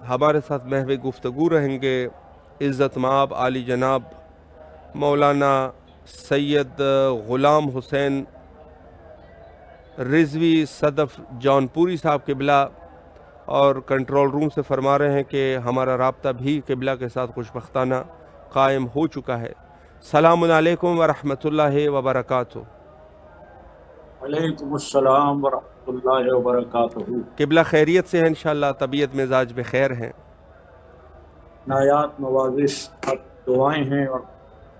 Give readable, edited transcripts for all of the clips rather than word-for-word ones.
ہمارے ساتھ محو گفتگو رہیں گے عزت مآب عالی جناب مولانا سید غلام حسین رضوی صدف جونپوری صاحب قبلہ، اور کنٹرول روم سے فرما رہے ہیں کہ ہمارا رابطہ بھی قبلہ کے ساتھ خوشبختانہ قائم ہو چکا ہے۔ السلام علیکم ورحمۃ اللہ وبرکاتہ۔ وعلیکم السلام ورحمۃ اللہ وبرکاتہ۔ قبلہ خیریت سے ہیں انشاءاللہ، طبیعت مزاج بخیر ہیں؟ نایات نوازش دعائیں ہیں اور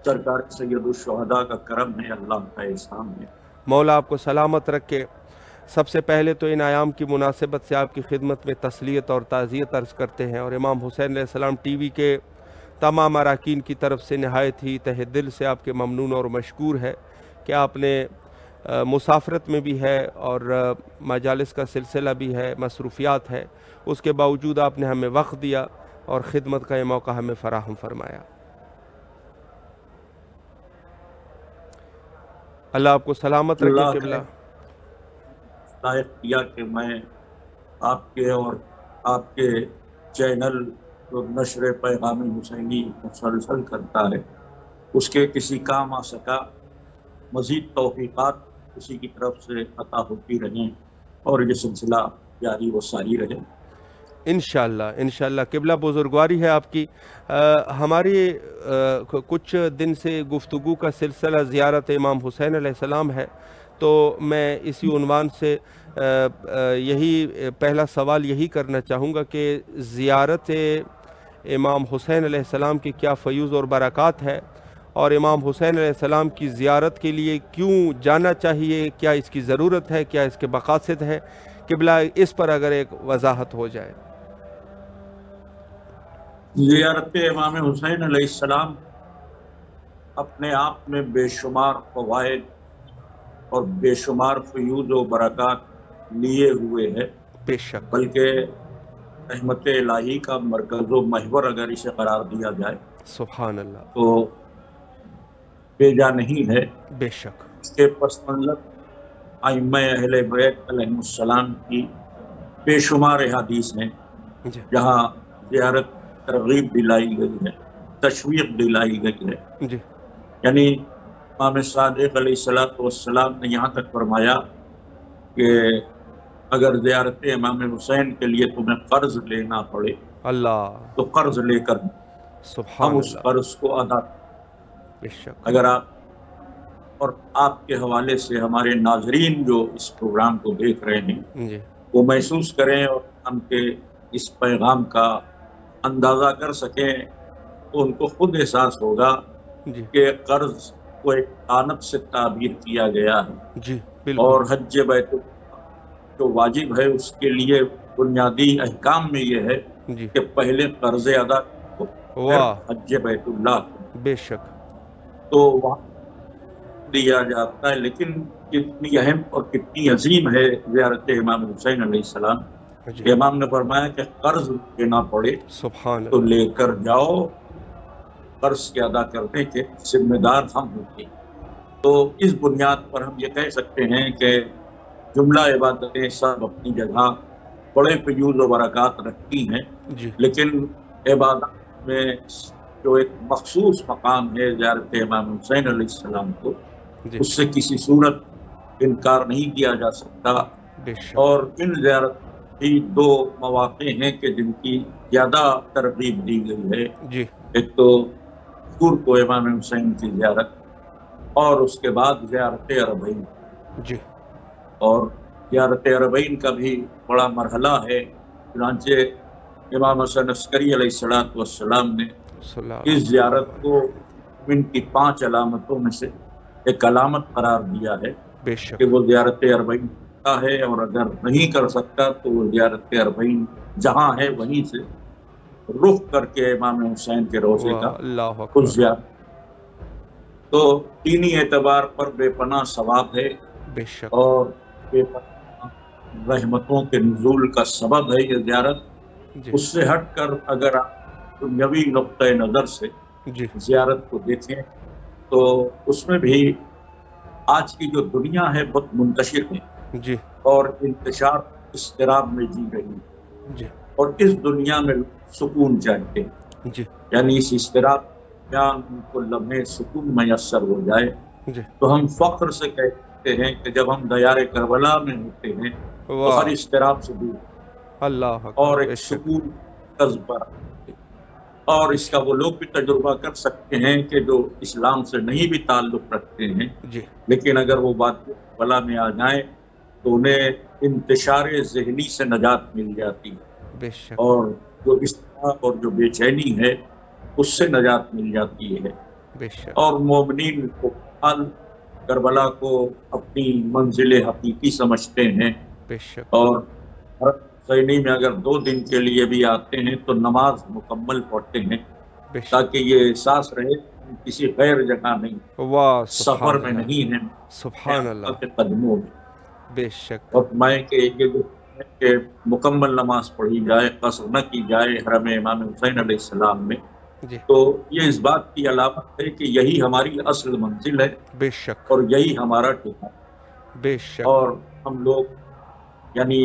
سرکار سید الشہداء کا کرم ہے، اللہ کا احسان ہے۔ مولا آپ کو سلامت رکھے۔ سب سے پہلے تو ان ایام کی مناسبت سے آپ کی خدمت میں تسلیت اور تعزیت عرض کرتے ہیں، اور امام حسین علیہ السلام ٹی وی کے تمام اراکین کی طرف سے نہایت ہی تہ دل سے آپ کے ممنون اور مشکور ہے کہ آپ نے مسافرت میں بھی ہے اور مجالس کا سلسلہ بھی ہے، مصروفیات ہے، اس کے باوجود آپ نے ہمیں وقت دیا اور خدمت کا یہ موقع ہمیں فراہم فرمایا۔ اللہ آپ کو سلامت رکھے۔ قبلہ لائق کیا کہ میں آپ کے اور آپ کے چینل جو نشر پیغام حسینی مسلسل کرتا ہے اس کے کسی کام آ سکا، مزید توفیقات کسی کی طرف سے عطا ہوتی رہیں اور یہ سلسلہ جاری و ساری رہے انشاءاللہ۔ قبلہ بزرگواری ہے آپ کی۔ ہماری کچھ دن سے گفتگو کا سلسلہ زیارت امام حسین علیہ السلام ہے، تو میں اسی عنوان سے یہی پہلا سوال یہی کرنا چاہوں گا کہ زیارت امام حسین علیہ السلام کی کیا فیوز اور برکات ہے، اور امام حسین علیہ السلام کی زیارت کے لیے کیوں جانا چاہیے، کیا اس کی ضرورت ہے، کیا اس کے مقاصد ہیں؟ قبلہ اس پر اگر ایک وضاحت ہو جائے۔ زیارت امام حسین علیہ السلام اپنے آپ میں بے شمار فوائد اور بے شمار فیوز و برکات لیے ہوئے ہے، بے شک، بلکہ رحمت الہی کا مرکز و محور اگر اسے قرار دیا جائے سبحان اللہ، تو بے جا نہیں ہے۔ بے شک، اس کے پس منظر ائمہ اہل بیت علیہ السلام کی بے شمار احادیث ہیں جی جہاں زیارت ترغیب دلائی گئی ہے، تشویق دلائی گئی ہے۔ جی، یعنی امام صادق علیہ السلام نے یہاں تک فرمایا کہ اگر زیارت امام حسین کے لیے تمہیں قرض لینا پڑے اللہ، تو قرض لے کر سبحان ہم اس اللہ، قرض کو ادا بے شک، اگر آپ اور آپ کے حوالے سے ہمارے ناظرین جو اس پروگرام کو دیکھ رہے ہیں جی وہ محسوس کریں اور ہم کے اس پیغام کا اندازہ کر سکیں تو ان کو خود احساس ہوگا جی کہ قرض کو ایک لعنت سے تعبیر کیا گیا ہے، جی، اور بالکل، حج بیت اللہ جو واجب ہے اس کے لیے بنیادی احکام میں یہ ہے جی، کہ پہلے قرض ادا کرو پھر واہ، حج بیت اللہ کرو۔ بے شک، تو وہاں دیا جاتا ہے، لیکن کتنی اہم اور کتنی عظیم ہے زیارت امام حسین علیہ السلام جی، کہ امام نے فرمایا کہ قرض لینا پڑے سبحان تو اللہ، لے کر جاؤ، قرض کے ادا کرنے کے ذمہ دار ہم ہوتے ہیں۔ تو اس بنیاد پر ہم یہ کہہ سکتے ہیں کہ جملہ عبادتیں سب اپنی جگہ بڑے فیوز و برکات رکھتی ہیں، جی لیکن عبادت میں جو ایک مخصوص مقام ہے زیارت امام حسین علیہ السلام کو، جی، اس سے کسی صورت انکار نہیں کیا جا سکتا۔ بے شک، اور ان زیارت بھی دو مواقع ہیں کہ جن کی زیادہ ترغیب دی گئی ہے، جی ایک تو حضور کو امام حسین کی زیارت اور اس کے بعد زیارت عربین، جی، اور زیارت عربین کا بھی بڑا مرحلہ ہے۔ چنانچہ امام حسن عسکری علیہ السلام نے اس زیارت کو ان کی 5 علامتوں میں سے ایک علامت قرار دیا ہے بے شک، کہ وہ زیارت عربین کا ہے، اور اگر نہیں کر سکتا تو وہ زیارت عربین جہاں ہے وہیں سے رخ کر کے امام حسین کے روضے کا اللہ اس اکبر، زیارت۔ تو دینی اعتبار پر بے پناہ ثواب ہے بے شک، اور بے پناہ رحمتوں کے نزول کا سبب ہے یہ زیارت۔ جی اس سے ہٹ کر اگر آپ دنیاوی نقطۂ نظر سے جی، زیارت کو دیکھیں تو اس میں بھی آج کی جو دنیا ہے بہت منتشر ہے جی اور انتشار اضطراب میں جی رہی ہے۔ جی، اور اس دنیا میں سکون چاہتے ہیں، جی یعنی اس اضطراب میں ان کو لمحے سکون میسر ہو جائے، جی تو ہم فخر سے کہتے ہیں کہ جب ہم دیار کربلا میں ہوتے ہیں تو ہر واہ اضطراب سے دور اللہ اور اکبر، بے ایک شک سکون قرض پر آتے ہیں۔ اور بے اس کا وہ لوگ بھی تجربہ کر سکتے ہیں کہ جو اسلام سے نہیں بھی تعلق رکھتے ہیں، شک جی لیکن اگر وہ بات کربلا میں آ جائیں تو انہیں انتشار ذہنی سے نجات مل جاتی ہے، بے شک اور جو اضطراب اور جو بے چینی ہے اس سے نجات مل جاتی ہے۔ بے شک اور مومنین کو حال کربلا کو اپنی منزل حقیقی سمجھتے ہیں، بے شک اور ہر حسینی میں اگر 2 دن کے لیے بھی آتے ہیں تو نماز مکمل پڑھتے ہیں، بے شک تاکہ یہ احساس رہے کہ ہم کسی غیر جگہ نہیں، واہ سفر سبحان میں اللہ، نہیں ہیں، سبحان آقا اللہ، کے قدموں میں۔ بے شک اور میں کہ یہ جو ہے کہ مکمل نماز پڑھی جائے، قصر نہ کی جائے حرم امام حسین علیہ السلام میں، جی تو یہ اس بات کی علامت ہے کہ یہی ہماری اصل منزل ہے بے شک اور یہی ہمارا ٹھکانہ۔ بے شک اور ہم لوگ یعنی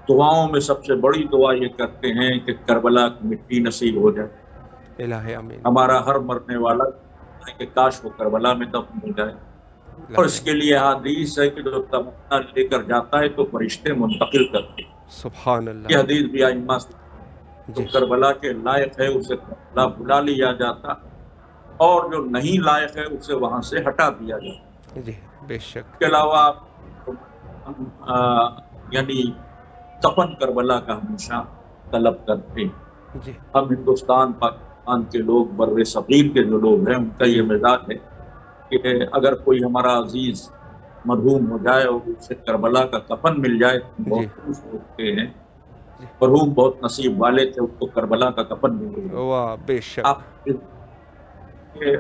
دعاؤں میں سب سے بڑی دعا یہ کرتے ہیں کہ کربلا کی مٹی نصیب ہو جائے۔ الہ امین، ہمارا ہر مرنے والا ہے کہ کاش وہ کربلا میں دفن ہو جائے، اور اس کے لیے حدیث ہے کہ جو تمنا لے کر جاتا ہے تو فرشتے منتقل کرتے ہیں۔ سبحان یہ اللہ، حدیث بھی ائمہ سے جو جی کربلا کے لائق ہے اسے کربلا بلا لیا جاتا، اور جو نہیں لائق ہے اسے وہاں سے ہٹا دیا جاتا۔ جی بے شک اس کے علاوہ ہم یعنی کفن کربلا کا ہمیشہ طلب کرتے ہیں۔ جی ہم ہندوستان پاکستان کے لوگ، بر صغیر کے جو لوگ ہیں، ان کا یہ مزاج ہے کہ اگر کوئی ہمارا عزیز مرحوم ہو جائے اور اسے کربلا کا کفن مل جائے تو جی بہت خوش ہوتے ہیں۔ جی مرحوم بہت نصیب والے تھے، ان کو کربلا کا کفن مل گیا۔ واہ بے شک آپ کے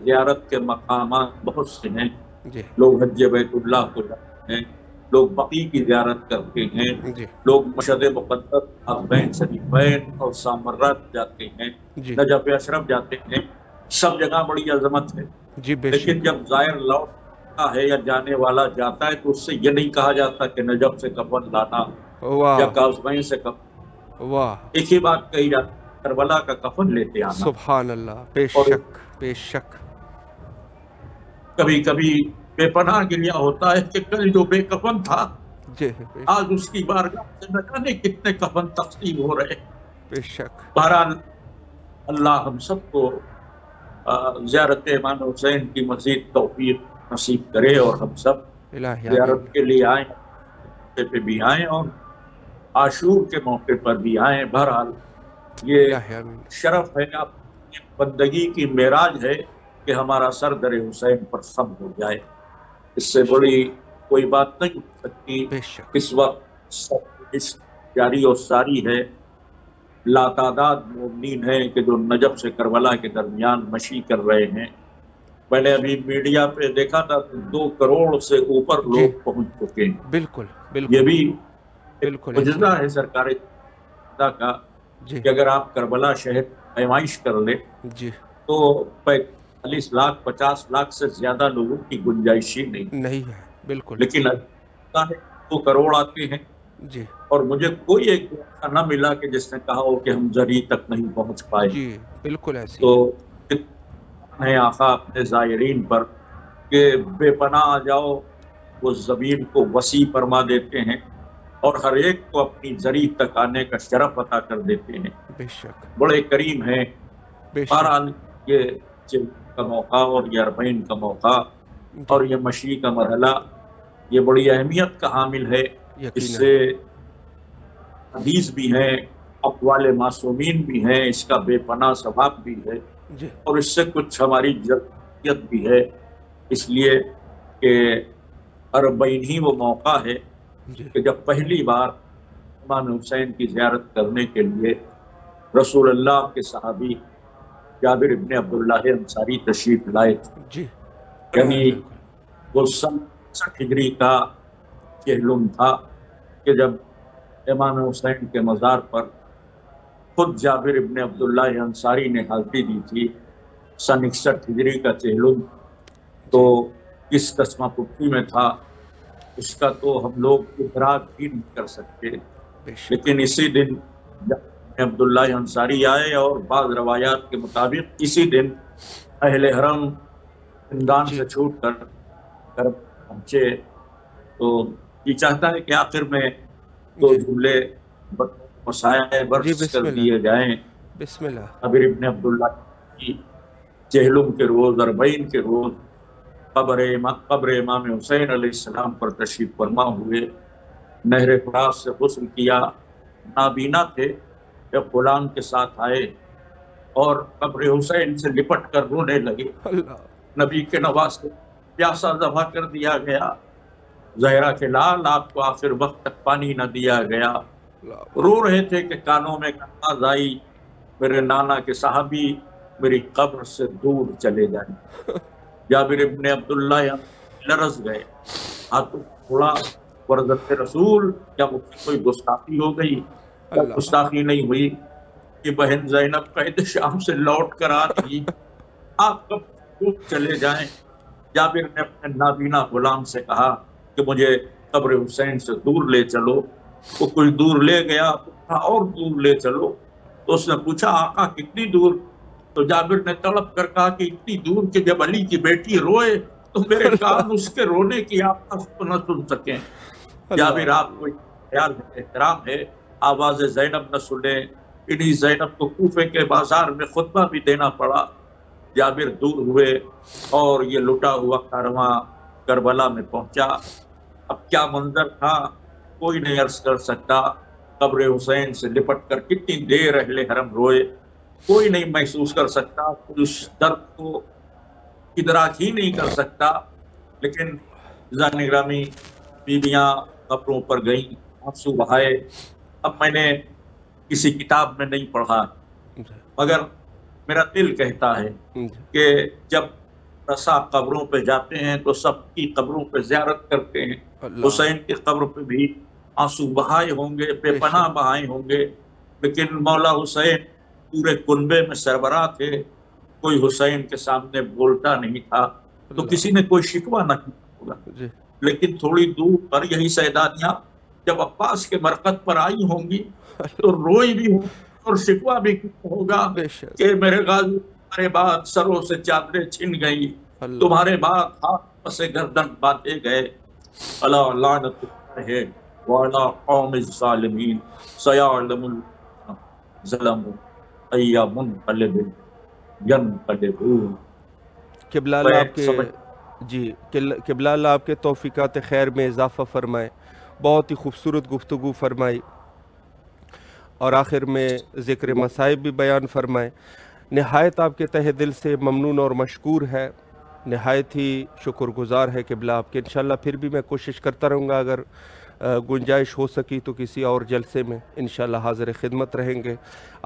زیارت کے مقامات بہت سے ہیں، جی لوگ حج بیت اللہ کو جاتے ہیں، لوگ بقیع کی زیارت کرتے ہیں، جی لوگ مشہد مقدس حرمین شریفین اور سامرات جاتے ہیں، جی نجف اشرف جاتے ہیں، سب جگہ بڑی عظمت ہے۔ جی بے لیکن شک جب زائر لوٹتا ہے یا جانے والا جاتا ہے تو اس سے یہ نہیں کہا جاتا کہ نجف سے کفن لانا یا واہ کاظمین سے کفن، واہ ایک ہی بات کہی جاتی ہے، کربلا کا کفن لیتے آنا۔ سبحان اللہ، بے اور شک بے شک کبھی کبھی بے پناہ گریہ ہوتا ہے کہ کل جو بے کفن تھا جی بے آج اس کی بارگاہ سے نہ جانے کتنے کفن تقسیم ہو رہے۔ بے شک بہرحال اللہ ہم سب کو زیارت امام حسین کی مزید توفیق نصیب کرے، اور ہم سب الہ آمین، زیارت کے لیے آئیں، موقع پہ بھی آئیں اور عاشور کے موقع پر بھی آئیں۔ بہرحال یہ الہ آمین، شرف ہے، اپنی بندگی کی معراج ہے کہ ہمارا سر در حسین پر خم ہو جائے۔ اس سے بڑی کوئی بات نہیں ہو سکتی۔ بے شک اس وقت سب جاری اور ساری ہے، لاتعداد مومنین ہیں کہ جو نجف سے کربلا کے درمیان مشی کر رہے ہیں۔ میں نے ابھی میڈیا پہ دیکھا تھا کہ 2 کروڑ سے اوپر جی لوگ پہنچ چکے ہیں۔ بالکل یہ بالکل بھی بالکل معجزہ ایسے ہے سرکار خدا کا جی کہ اگر آپ کربلا شہر پیمائش کر لیں جی تو 45 لاکھ 50 لاکھ سے زیادہ لوگوں کی گنجائش ہی نہیں، نہیں ہے، بالکل لیکن اللہ ہے 2 کروڑ آتے ہیں، جی اور مجھے کوئی ایک ایسا نہ ملا کہ جس نے کہا ہو کہ ہم زری تک نہیں پہنچ پائے۔ جی بالکل ایسی تو ہے، ہے آقا اپنے زائرین پر کہ بے پناہ آ جاؤ، وہ زمین کو وسیع فرما دیتے ہیں اور ہر ایک کو اپنی زری تک آنے کا شرف عطا کر دیتے ہیں۔ بے شک بڑے کریم ہیں۔ بے شک بہرحال یہ جلسے کا موقع اور یہ عربین کا موقع اور یہ مشی کا مرحلہ یہ بڑی اہمیت کا حامل ہے۔ اس یقیناً سے حدیث بھی ہیں، اقوال معصومین بھی ہیں، اس کا بے پناہ ثواب بھی ہے، جی اور اس سے کچھ ہماری ضرورت بھی ہے، اس لیے کہ عربین ہی وہ موقع ہے جی کہ جب پہلی بار امام حسین کی زیارت کرنے کے لیے رسول اللہ کے صحابی جابر ابن عبداللہ انصاری تشریف لائے تھے۔ جی یعنی بالکل وہ 67 ہجری کا چہلم تھا کہ جب امام حسین کے مزار پر خود جابر ابن عبداللہ انصاری نے حاضری دی تھی۔ 61 ہجری کا چہلم تو کس قسمہ پٹی میں تھا اس کا تو ہم لوگ ادراک بھی نہیں کر سکتے۔ لیکن اسی دن عبداللہ انصاری آئے اور بعض روایات کے مطابق اسی دن اہل حرم زندان سے چھوٹ کر پہنچے. تو یہ چاہتا ہے کہ آخر میں دو جملے مسائل برس کر دیے جائیں. بسم اللہ. جابر ابن عبداللہ کی جہلم کے روز اربعین کے روز قبر امام حسین علیہ السلام پر تشریف فرما ہوئے. نہر فرات سے غسل کیا، نابینا تھے، ایک غلام کے ساتھ آئے اور قبر حسین سے لپٹ کر رونے لگے. نبی کے نواسے پیاسا ذبح کر دیا گیا، زہرا کے لال آپ کو آخر وقت تک پانی نہ دیا گیا. رو رہے تھے کہ کانوں میں آواز آئی، میرے نانا کے صحابی میری قبر سے دور چلے جائیں. جابر ابن عبداللہ لرز گئے، ہاتھوں تھوڑا ورزت رسول، کیا کوئی گستاخی ہو گئی؟ گستاخی نہیں ہوئی کہ بہن زینب قید شام سے لوٹ کر آ رہی، آپ کب دور چلے جائیں. جابر نے اپنے نابینا غلام سے کہا کہ مجھے قبر حسین سے دور لے چلو. وہ کوئی دور لے گیا، اور دور لے چلو. تو اس نے پوچھا آقا کتنی دور؟ تو جابر نے تڑپ کر کہا کہ اتنی دور کہ جب علی کی بیٹی روئے تو میرے کان اس کے رونے کی آواز کو نہ سن سکیں. جابر آپ کو خیال احترام ہے، آواز زینب نہ سنے. انہی زینب کو کوفے کے بازار میں خطبہ بھی دینا پڑا. جابر دور ہوئے اور یہ لٹا ہوا کارواں کربلا میں پہنچا. اب کیا منظر تھا کوئی نہیں عرض کر سکتا. قبر حسین سے لپٹ کر کتنی دیر اہل حرم روئے، کوئی نہیں محسوس کر سکتا، اس درد کو ادراک ہی نہیں کر سکتا. لیکن عزیزان گرامی، بیویاں قبروں پر گئیں، آنسو بہائے. اب میں نے کسی کتاب میں نہیں پڑھا، مگر میرا دل کہتا ہے کہ جب رسا قبروں پہ جاتے ہیں تو سب کی قبروں پہ زیارت کرتے ہیں. حسین کی قبر پہ بھی آنسو بہائے ہوں گے، بے پناہ بہائے ہوں گے. لیکن مولا حسین پورے کنبے میں سربراہ تھے، کوئی حسین کے سامنے بولتا نہیں تھا، تو کسی نے کوئی شکوہ نہ کیا ہوگا. لیکن تھوڑی دور پر یہی سیدانیاں جب عباس کے مرقد پر آئی ہوں گی تو روئی بھی ہوں اور شکوہ بھی ہوگا کہ میرے غازی تمہارے بعد سروں سے چادریں چھن گئی، تمہارے بعد ہاتھ سے گردن باندھے گئے. الا لعنت اللہ وعلی قوم الظالمین سیعلم الظلم ای منقلب ینقلبون. قبلہ اللہ آپ کے قبلہ اللہ آپ کے توفیقات خیر میں اضافہ فرمائے. بہت ہی خوبصورت گفتگو فرمائی اور آخر میں ذکر مصائب بھی بیان فرمائے. نہایت آپ کے تہ دل سے ممنون اور مشکور ہے، نہایت ہی شکر گزار ہے قبلہ آپ کے. انشاءاللہ پھر بھی میں کوشش کرتا رہوں گا، اگر گنجائش ہو سکی تو کسی اور جلسے میں انشاءاللہ حاضر خدمت رہیں گے.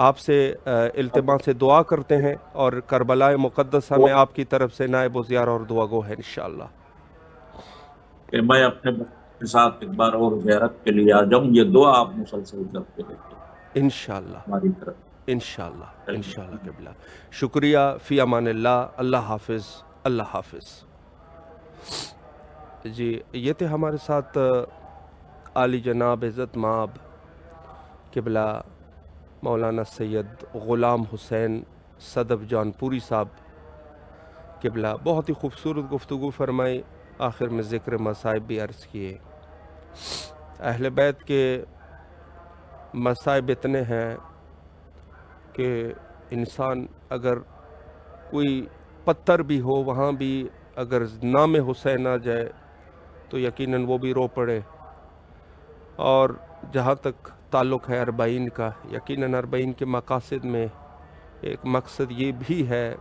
آپ سے التماس سے دعا کرتے ہیں اور کربلا مقدسہ میں آپ کی طرف سے نائب و زیارہ اور دعا گو ہے انشاءاللہ. کہ میں اپنے بچے کے ساتھ ایک بار اور زیارت کے لیے آ جاؤں، یہ دعا آپ مسلسل کرتے رہتے انشاءاللہ ہماری طرف. انشاءاللہ انشاءاللہ قبلہ. شکریہ. فی امان اللہ. اللہ حافظ. اللہ حافظ. جی یہ تھے ہمارے ساتھ عالی جناب عزت مآب قبلہ مولانا سید غلام حسین صدف جان پوری صاحب قبلہ. بہت ہی خوبصورت گفتگو فرمائی، آخر میں ذکر مصائب بھی عرض کیے. اہل بیت کے مصائب اتنے ہیں کہ انسان اگر کوئی پتھر بھی ہو وہاں بھی اگر نام حسین آ جائے تو یقیناً وہ بھی رو پڑے. اور جہاں تک تعلق ہے اربعین کا، یقیناً اربعین کے مقاصد میں ایک مقصد یہ بھی ہے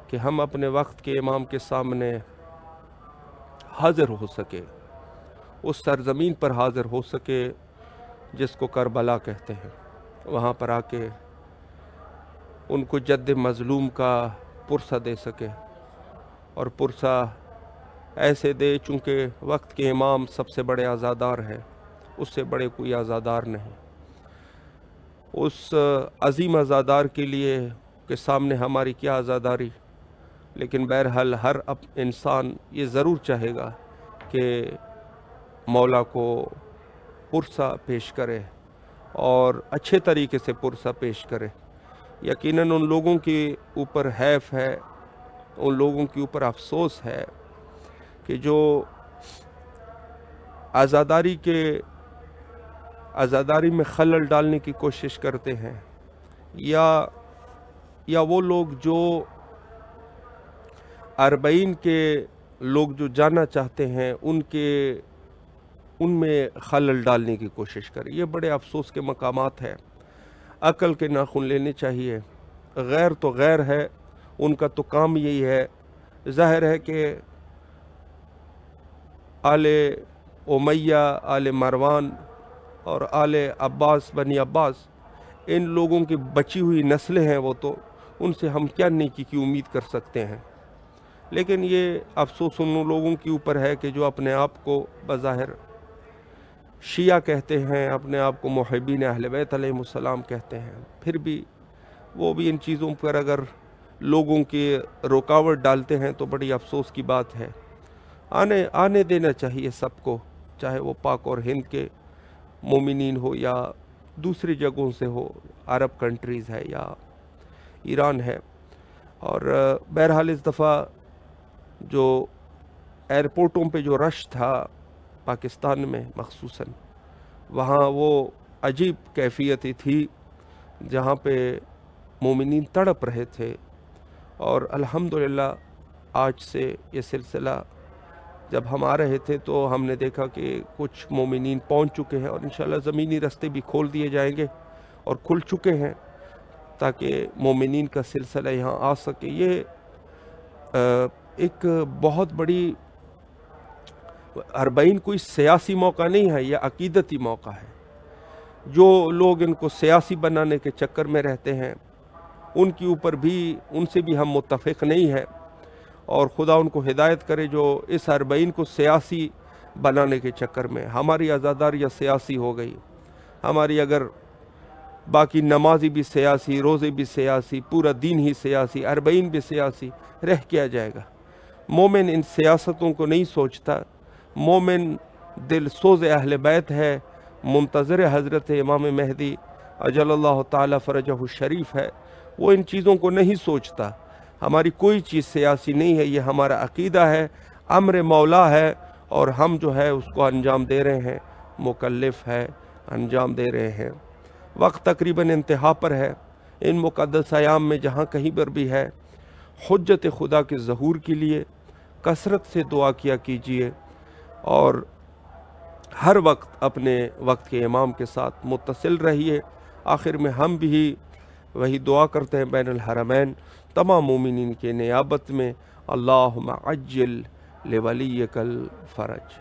کہ ہم اپنے وقت کے امام کے سامنے حاضر ہو سکے، اس سرزمین پر حاضر ہو سکے جس کو کربلا کہتے ہیں. وہاں پر آ کے ان کو جد مظلوم کا پرسہ دے سکے، اور پرسہ ایسے دے چونکہ وقت کے امام سب سے بڑے عزادار ہیں، اس سے بڑے کوئی عزادار نہیں. اس عظیم عزادار کے لیے کہ سامنے ہماری کیا عزاداری، لیکن بہرحال ہر انسان یہ ضرور چاہے گا کہ مولا کو پرسہ پیش کرے اور اچھے طریقے سے پرسہ پیش کرے۔ یقیناً ان لوگوں کے اوپر حیف ہے، ان لوگوں کے اوپر افسوس ہے کہ جو آزاداری میں خلل ڈالنے کی کوشش کرتے ہیں، یا وہ لوگ جو اربعین کے لوگ جو جانا چاہتے ہیں ان میں خلل ڈالنے کی کوشش کریں۔ یہ بڑے افسوس کے مقامات ہیں۔ عقل کے ناخن لینے چاہیے۔ غیر تو غیر ہے، ان کا تو کام یہی ہے۔ ظاہر ہے کہ آل امیہ، آل مروان اور آل عباس، بنی عباس، ان لوگوں کی بچی ہوئی نسلیں ہیں، وہ تو ان سے ہم کیا نیکی کی امید کر سکتے ہیں؟ لیکن یہ افسوس ان لوگوں کے اوپر ہے کہ جو اپنے آپ کو بظاہر شیعہ کہتے ہیں، اپنے آپ کو محبین اہل بیت علیہ السلام کہتے ہیں، پھر بھی وہ بھی ان چیزوں پر اگر لوگوں کی رکاوٹ ڈالتے ہیں تو بڑی افسوس کی بات ہے۔ آنے دینا چاہیے سب کو، چاہے وہ پاک اور ہند کے مومنین ہو یا دوسری جگہوں سے ہو، عرب کنٹریز ہے یا ایران ہے۔ اور بہرحال اس دفعہ جو ایئرپورٹوں پہ جو رش تھا پاکستان میں مخصوصاً، وہاں وہ عجیب کیفیتی تھی جہاں پہ مومنین تڑپ رہے تھے۔ اور الحمدللہ آج سے یہ سلسلہ جب ہم آ رہے تھے تو ہم نے دیکھا کہ کچھ مومنین پہنچ چکے ہیں، اور انشاءاللہ زمینی راستے بھی کھول دیے جائیں گے اور کھل چکے ہیں تاکہ مومنین کا سلسلہ یہاں آ سکے۔ یہ ایک بہت بڑی اربعین کوئی سیاسی موقع نہیں ہے، یہ عقیدتی موقع ہے۔ جو لوگ ان کو سیاسی بنانے کے چکر میں رہتے ہیں ان سے بھی ہم متفق نہیں ہیں، اور خدا ان کو ہدایت کرے جو اس اربعین کو سیاسی بنانے کے چکر میں۔ ہماری عزاداریاں سیاسی ہو گئی، ہماری اگر باقی نمازی بھی سیاسی، روزے بھی سیاسی، پورا دین ہی سیاسی، اربعین بھی سیاسی، رہ کیا جائے گا؟ مومن ان سیاستوں کو نہیں سوچتا۔ مومن دل سوز اہل بیت ہے، منتظر حضرت امام مہدی اجل اللہ تعالی فرجہ الشریف ہے، وہ ان چیزوں کو نہیں سوچتا۔ ہماری کوئی چیز سیاسی نہیں ہے، یہ ہمارا عقیدہ ہے، امر مولا ہے، اور ہم جو ہے اس کو انجام دے رہے ہیں، مکلف ہے، انجام دے رہے ہیں۔ وقت تقریباً انتہا پر ہے۔ ان مقدس ایام میں جہاں کہیں پر بھی ہے، حجت خدا کے ظہور کے لیے کثرت سے دعا کیا کیجئے، اور ہر وقت اپنے وقت کے امام کے ساتھ متصل رہیے۔ آخر میں ہم بھی وہی دعا کرتے ہیں بین الحرمین تمام مومنین کے نیابت میں، اللہم عجل لولیک الفرج۔